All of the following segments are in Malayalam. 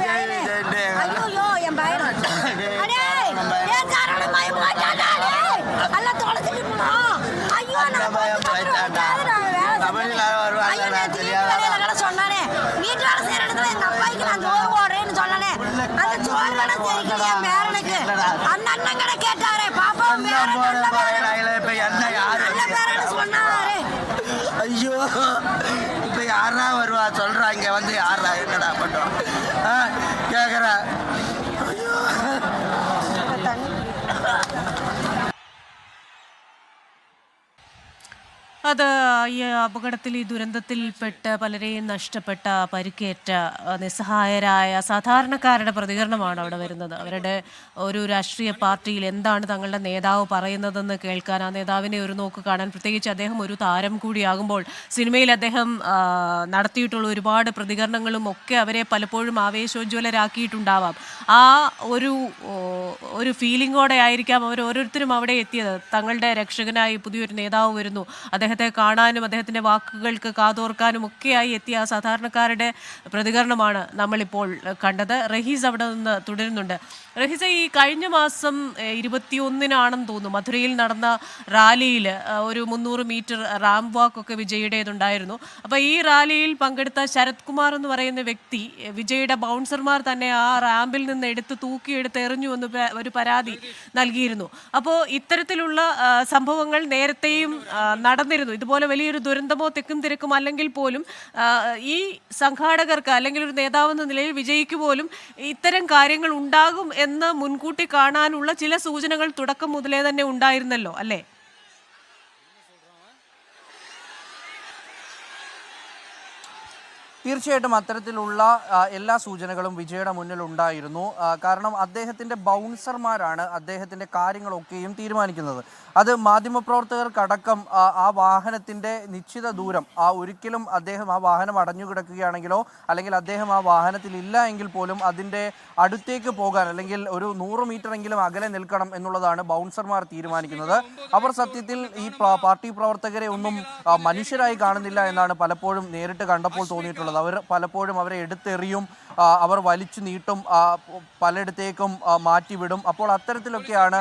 ஐயோ என் பையன் அடே ஏன் காரணமாய் போட்டாடா அல்ல தொலைச்சிட்டு போடா ஐயோ நான் தமிழ்ல வருவாங்க தெரியாத சொன்னானே வீட்ல சேர இடத்துல எங்க அப்பாய்க்கு நான் சோறு போடுறேன்னு சொன்னானே அந்த சோறு வேணா தெரிக்கலையா பேரனுக்கு அந்த அண்ணன் கடை கேட்டாரே பாப்பா இப்ப என்ன யாரு சொன்னாரே ஐயோ இப்ப யாரா வருவா சொல்றா இங்க வந்து யாரா என்னடா பண்ணுவோம் கேக்குற ஐயோ അത് ഈ അപകടത്തിൽ ഈ ദുരന്തത്തിൽപ്പെട്ട് പലരെയും നഷ്ടപ്പെട്ട പരിക്കേറ്റ നിസ്സഹായരായ സാധാരണക്കാരുടെ പ്രതികരണമാണ് അവിടെ വരുന്നത്. അവരുടെ ഒരു രാഷ്ട്രീയ പാർട്ടിയിൽ എന്താണ് തങ്ങളുടെ നേതാവ് പറയുന്നതെന്ന് കേൾക്കാൻ, ആ നേതാവിനെ ഒരു നോക്ക് കാണാൻ, പ്രത്യേകിച്ച് അദ്ദേഹം ഒരു താരം കൂടിയാകുമ്പോൾ സിനിമയിൽ അദ്ദേഹം നടത്തിയിട്ടുള്ള ഒരുപാട് പ്രതികരണങ്ങളും ഒക്കെ അവരെ പലപ്പോഴും ആവേശോജ്വലരാക്കിയിട്ടുണ്ടാവാം. ആ ഒരു ഫീലിങ്ങോടെ ആയിരിക്കാം അവർ ഓരോരുത്തരും അവിടെ എത്തിയത്. തങ്ങളുടെ രക്ഷകനായി പുതിയൊരു നേതാവ് വരുന്നു, അദ്ദേഹത്തെ കാണാനും അദ്ദേഹത്തിൻ്റെ വാക്കുകൾക്ക് കാതോർക്കാനും ഒക്കെയായി എത്തിയ ആ സാധാരണക്കാരുടെ പ്രതികരണമാണ് നമ്മളിപ്പോൾ കണ്ടത്. റഹീസ് അവിടെ നിന്ന് തുടരുന്നുണ്ട്. റഹീസ, ഈ കഴിഞ്ഞ മാസം 21-നാണെന്ന് തോന്നുന്നു മധുരയിൽ നടന്ന റാലിയിൽ ഒരു 300 മീറ്റർ റാമ്പ് വാക്കൊക്കെ വിജയുടേതുണ്ടായിരുന്നു. അപ്പോൾ ഈ റാലിയിൽ പങ്കെടുത്ത ശരത് കുമാർ എന്ന് പറയുന്ന വ്യക്തി വിജയുടെ ബൗൺസർമാർ തന്നെ ആ റാമ്പിൽ നിന്ന് തൂക്കിയെടുത്ത് എറിഞ്ഞു എന്ന് ഒരു പരാതി നൽകിയിരുന്നു. അപ്പോൾ ഇത്തരത്തിലുള്ള സംഭവങ്ങൾ നേരത്തെയും നടന്നിരുന്നു. ഇതുപോലെ വലിയൊരു ദുരന്തമോ തിക്കും തിരക്കും അല്ലെങ്കിൽ പോലും ഈ സംഘാടകർക്ക് അല്ലെങ്കിൽ ഒരു നേതാവെന്ന നിലയിൽ വിജയിക്ക് പോലും ഇത്തരം കാര്യങ്ങൾ ഉണ്ടാകും എന്ന് മുൻകൂട്ടി കാണാനുള്ള ചില സൂചനകൾ തുടക്കം മുതലേ തന്നെ ഉണ്ടായിരുന്നല്ലോ, അല്ലേ? തീർച്ചയായിട്ടും അത്തരത്തിലുള്ള എല്ലാ സൂചനകളും വിജയുടെ മുന്നിൽ ഉണ്ടായിരുന്നു. കാരണം അദ്ദേഹത്തിൻ്റെ ബൗൺസർമാരാണ് അദ്ദേഹത്തിൻ്റെ കാര്യങ്ങളൊക്കെയും തീരുമാനിക്കുന്നത്. അത് മാധ്യമപ്രവർത്തകർക്കടക്കം ആ വാഹനത്തിൻ്റെ നിശ്ചിത ദൂരം ഒരിക്കലും അദ്ദേഹം ആ വാഹനം അടഞ്ഞു കിടക്കുകയാണെങ്കിലോ അല്ലെങ്കിൽ അദ്ദേഹം ആ വാഹനത്തിൽ ഇല്ല എങ്കിൽ പോലും അതിൻ്റെ അടുത്തേക്ക് പോകാൻ അല്ലെങ്കിൽ ഒരു 100 മീറ്ററെങ്കിലും അകലെ നിൽക്കണം എന്നുള്ളതാണ് ബൗൺസർമാർ തീരുമാനിക്കുന്നത്. അവർ സത്യത്തിൽ ഈ പാർട്ടി പ്രവർത്തകരെ ഒന്നും മനുഷ്യരായി കാണുന്നില്ല എന്നാണ് പലപ്പോഴും നേരിട്ട് കണ്ടപ്പോൾ തോന്നിയിട്ടുള്ളത്. അവർ പലപ്പോഴും അവരെ എടുത്തെറിയും, അവർ വലിച്ചു നീട്ടും, പലയിടത്തേക്കും മാറ്റിവിടും. അപ്പോൾ അത്തരത്തിലൊക്കെയാണ്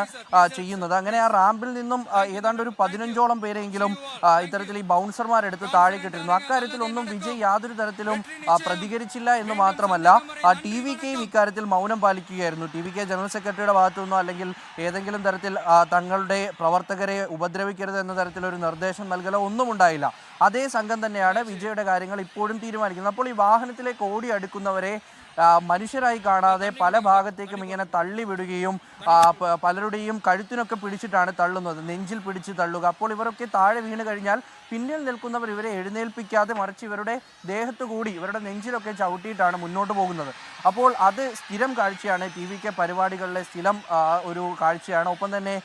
ചെയ്യുന്നത്. അങ്ങനെ ആ റാമ്പിൽ നിന്നും ഏതാണ്ട് ഒരു 15ഓളം പേരെങ്കിലും ഇത്തരത്തിൽ ഈ ബൗൺസർമാരെടുത്ത് താഴേക്കിട്ടിരുന്നു. അക്കാര്യത്തിലൊന്നും വിജയ് യാതൊരു തരത്തിലും പ്രതികരിച്ചില്ല എന്ന് മാത്രമല്ല TVK ഇക്കാര്യത്തിൽ മൗനം പാലിക്കുകയായിരുന്നു. TVK ജനറൽ സെക്രട്ടറിയുടെ ഭാഗത്തു നിന്നോ അല്ലെങ്കിൽ ഏതെങ്കിലും തരത്തിൽ തങ്ങളുടെ പ്രവർത്തകരെ ഉപദ്രവിക്കരുത് എന്ന തരത്തിലൊരു നിർദ്ദേശം നൽകലോ ഒന്നും ഉണ്ടായില്ല. അതേ സംഘം തന്നെയാണ് വിജയുടെ കാര്യങ്ങൾ ഇപ്പോഴും തീരുമാനിക്കുന്നത്. അപ്പോൾ ഈ വാഹനത്തിലേക്ക് ഓടി അടുക്കുന്നവരെ മനുഷ്യരായി കാണാതെ പല ഭാഗത്തേക്കും ഇങ്ങനെ തള്ളിവിടുകയും പലരുടെയും കഴുത്തിനൊക്കെ പിടിച്ചിട്ടാണ് തള്ളുന്നത്, നെഞ്ചിൽ പിടിച്ച് തള്ളുക. അപ്പോൾ ഇവരൊക്കെ താഴെ വീണ് കഴിഞ്ഞാൽ പിന്നിൽ നിൽക്കുന്നവർ ഇവരെ എഴുന്നേൽപ്പിക്കാതെ മറിച്ച് ഇവരുടെ ദേഹത്ത് കൂടി ഇവരുടെ നെഞ്ചിലൊക്കെ ചവിട്ടിയിട്ടാണ് മുന്നോട്ട് പോകുന്നത്. അപ്പോൾ അത് സ്ഥിരം കാഴ്ചയാണ്, TVK പരിപാടികളിലെ സ്ഥിരം ഒരു കാഴ്ചയാണ്. ഒപ്പം തന്നെ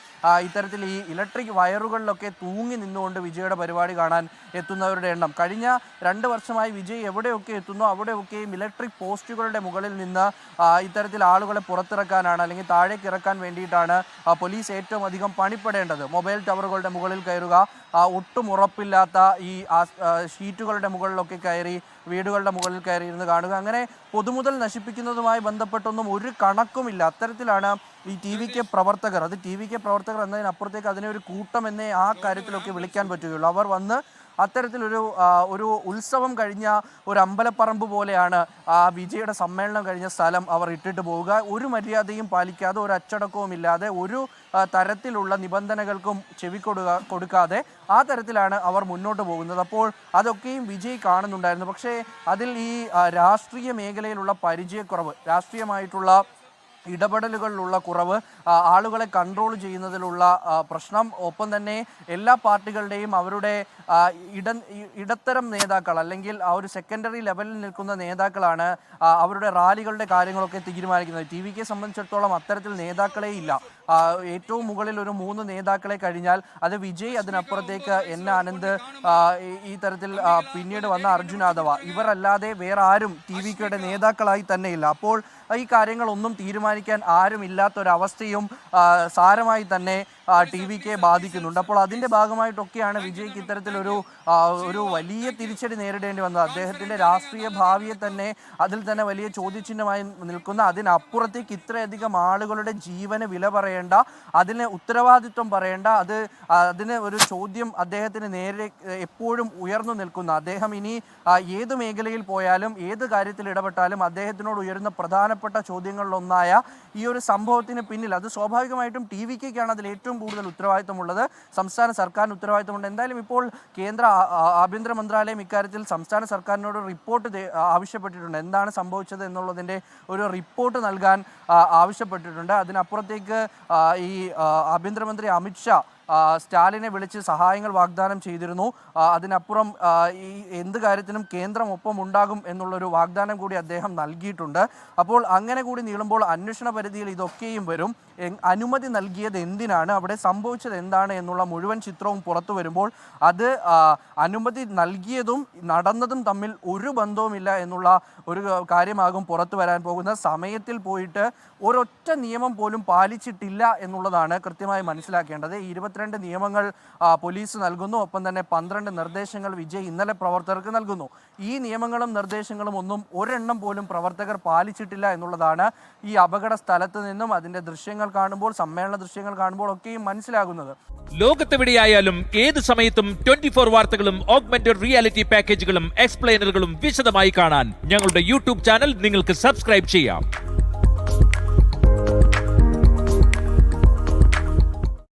ഇത്തരത്തിൽ ഈ ഇലക്ട്രിക് വയറുകളിലൊക്കെ തൂങ്ങി നിന്നുകൊണ്ട് വിജയുടെ പരിപാടി കാണാൻ എത്തുന്നവരുടെ എണ്ണം കഴിഞ്ഞ 2 വർഷമായി വിജയ് എവിടെയൊക്കെ എത്തുന്നോ അവിടെയൊക്കെയും ഇലക്ട്രിക് പോസ്റ്റുകളുടെ മുകളിൽ നിന്ന് ഇത്തരത്തിൽ ആളുകളെ പുറത്തിറക്കാനാണ് അല്ലെങ്കിൽ താഴേക്ക് ഇറക്കാൻ വേണ്ടിയിട്ടാണ് പോലീസ് ഏറ്റവും അധികം പണിപ്പെടേണ്ടത്. മൊബൈൽ ടവറുകളുടെ മുകളിൽ കയറുക, ഒട്ടും ഉറപ്പില്ലാത്ത ഈ ഷീറ്റുകളുടെ മുകളിലൊക്കെ കയറി വീടുകളുടെ മുകളിൽ കയറി ഇരുന്ന് കാണുക, അങ്ങനെ പൊതുമുതൽ നശിപ്പിക്കുന്നതുമായി ബന്ധപ്പെട്ടൊന്നും ഒരു കണക്കുമില്ല. അത്തരത്തിലാണ് ഈ TVK പ്രവർത്തകർ. അത് TVK പ്രവർത്തകർ എന്നതിനപ്പുറത്തേക്ക് അതിനെ ഒരു കൂട്ടം എന്നേ ആ കാര്യത്തിലൊക്കെ വിളിക്കാൻ പറ്റുകയുള്ളൂ. അവർ വന്ന് അത്തരത്തിലൊരു ഉത്സവം കഴിഞ്ഞ ഒരു അമ്പലപ്പറമ്പ് പോലെയാണ് ആ വിജയുടെ സമ്മേളനം കഴിഞ്ഞ സ്ഥലം അവർ ഇട്ടിട്ട് പോവുക. ഒരു മര്യാദയും പാലിക്കാതെ, ഒരു അച്ചടക്കവും ഇല്ലാതെ, ഒരു തരത്തിലുള്ള നിബന്ധനകൾക്കും കൊടുക്കാതെ ആ തരത്തിലാണ് അവർ മുന്നോട്ട് പോകുന്നത്. അപ്പോൾ അതൊക്കെയും വിജയ് കാണുന്നുണ്ടായിരുന്നു. പക്ഷേ അതിൽ ഈ രാഷ്ട്രീയ മേഖലയിലുള്ള പരിചയക്കുറവ്, രാഷ്ട്രീയമായിട്ടുള്ള ഇടപെടലുകളിലുള്ള കുറവ്, ആളുകളെ കൺട്രോൾ ചെയ്യുന്നതിലുള്ള പ്രശ്നം, ഒപ്പം തന്നെ എല്ലാ പാർട്ടികളുടെയും അവരുടെ ഇടത്തരം നേതാക്കൾ അല്ലെങ്കിൽ ആ ഒരു സെക്കൻഡറി ലെവലിൽ നിൽക്കുന്ന നേതാക്കളാണ് അവരുടെ റാലികളുടെ കാര്യങ്ങളൊക്കെ തീരുമാനിക്കുന്നത്. TVK സംബന്ധിച്ചിടത്തോളം അത്തരത്തിൽ നേതാക്കളെ ഇല്ല. ഏറ്റവും മുകളിൽ ഒരു 3 നേതാക്കളെ കഴിഞ്ഞാൽ അത് വിജയ്, അതിനപ്പുറത്തേക്ക് N ആനന്ദ്, ഈ തരത്തിൽ പിന്നീട് വന്ന അർജുൻ യാദവ, ഇവരല്ലാതെ വേറെ ആരും TVKയുടെ നേതാക്കളായി തന്നെയില്ല. അപ്പോൾ ഈ കാര്യങ്ങളൊന്നും തീരുമാനിക്കാൻ ആരുമില്ലാത്തൊരവസ്ഥയും സാരമായി തന്നെ TVK ബാധിക്കുന്നുണ്ട്. അപ്പോൾ അതിൻ്റെ ഭാഗമായിട്ടൊക്കെയാണ് വിജയ്ക്ക് ഇത്തരത്തിലൊരു ഒരു വലിയ തിരിച്ചടി നേരിടേണ്ടി വന്നത്. അദ്ദേഹത്തിൻ്റെ രാഷ്ട്രീയ ഭാവിയെ തന്നെ അതിൽ തന്നെ വലിയ ചോദ്യചിഹ്നമായി നിൽക്കുന്ന, അതിനപ്പുറത്തേക്ക് ഇത്രയധികം ആളുകളുടെ ജീവന് വില പറയേണ്ട, അതിന് ഉത്തരവാദിത്വം പറയേണ്ട, അതിന് ഒരു ചോദ്യം അദ്ദേഹത്തിന് നേരെ എപ്പോഴും ഉയർന്നു നിൽക്കുന്ന, അദ്ദേഹം ഇനി ഏത് മേഖലയിൽ പോയാലും ഏത് കാര്യത്തിൽ ഇടപെട്ടാലും അദ്ദേഹത്തിനോട് ഉയരുന്ന പ്രധാനപ്പെട്ട ചോദ്യങ്ങളിലൊന്നായ ഈ ഒരു സംഭവത്തിന് പിന്നിൽ അത് സ്വാഭാവികമായിട്ടും TVKക്കാണ് അതിൽ ഏറ്റവും കൂടുതൽ ഉത്തരവാദിത്തമുള്ളത്. സംസ്ഥാന സർക്കാരിന് ഉത്തരവാദിത്തമുണ്ട്. എന്തായാലും ഇപ്പോൾ കേന്ദ്ര ആഭ്യന്തര മന്ത്രാലയം ഇക്കാര്യത്തിൽ സംസ്ഥാന സർക്കാരിനോട് റിപ്പോർട്ട് ആവശ്യപ്പെട്ടിട്ടുണ്ട്. എന്താണ് സംഭവിച്ചത് എന്നുള്ളതിൻ്റെ ഒരു റിപ്പോർട്ട് നൽകാൻ ആവശ്യപ്പെട്ടിട്ടുണ്ട്. അതിനപ്പുറത്തേക്ക് ഈ ആഭ്യന്തരമന്ത്രി അമിത്ഷാ സ്റ്റാലിനെ വിളിച്ച് സഹായങ്ങൾ വാഗ്ദാനം ചെയ്തിരുന്നു. അതിനപ്പുറം ഈ എന്ത് കാര്യത്തിനും കേന്ദ്രം ഒപ്പം ഉണ്ടാകും എന്നുള്ളൊരു വാഗ്ദാനം കൂടി അദ്ദേഹം നൽകിയിട്ടുണ്ട്. അപ്പോൾ അങ്ങനെ കൂടി നീളുമ്പോൾ അന്വേഷണ പരിധിയിൽ ഇതൊക്കെയും വരും. അനുമതി നൽകിയത് എന്തിനാണ്, അവിടെ സംഭവിച്ചത് എന്താണ് എന്നുള്ള മുഴുവൻ ചിത്രവും പുറത്തു വരുമ്പോൾ അത് അനുമതി നൽകിയതും നടന്നതും തമ്മിൽ ഒരു ബന്ധവുമില്ല എന്നുള്ള ഒരു കാര്യമാകും പുറത്തു വരാൻ പോകുന്ന. സമയത്തിൽ പോയിട്ട് ഒരൊറ്റ നിയമം പോലും പാലിച്ചിട്ടില്ല എന്നുള്ളതാണ് കൃത്യമായി മനസ്സിലാക്കേണ്ടത്. 22 നിയമങ്ങൾ പോലീസ് നൽകുന്നു, ഒപ്പം തന്നെ 12 നിർദ്ദേശങ്ങൾ വിജയ് ഇന്നലെ പ്രവർത്തകർക്ക് നൽകുന്നു. ഈ നിയമങ്ങളും നിർദ്ദേശങ്ങളും ഒന്നും ഒരെണ്ണം പോലും പ്രവർത്തകർ പാലിച്ചിട്ടില്ല എന്നുള്ളതാണ് ഈ അപകട സ്ഥലത്ത് നിന്നും അതിൻ്റെ ദൃശ്യങ്ങൾ കാണുമ്പോൾ, സമ്മേളന ദൃശ്യങ്ങൾ കാണുമ്പോൾ ഒക്കെയും മനസ്സിലാകുന്നത്. ലോകത്തെവിടെയായാലും ഏത് സമയത്തും 24 വാർത്തകളും ഓഗ്മെന്റഡ് റിയാലിറ്റി പാക്കേജുകളും എക്സ്പ്ലെയിനറുകളും വിശദമായി കാണാൻ ഞങ്ങളുടെ YouTube ചാനൽ നിങ്ങൾക്ക് സബ്സ്ക്രൈബ് ചെയ്യാം.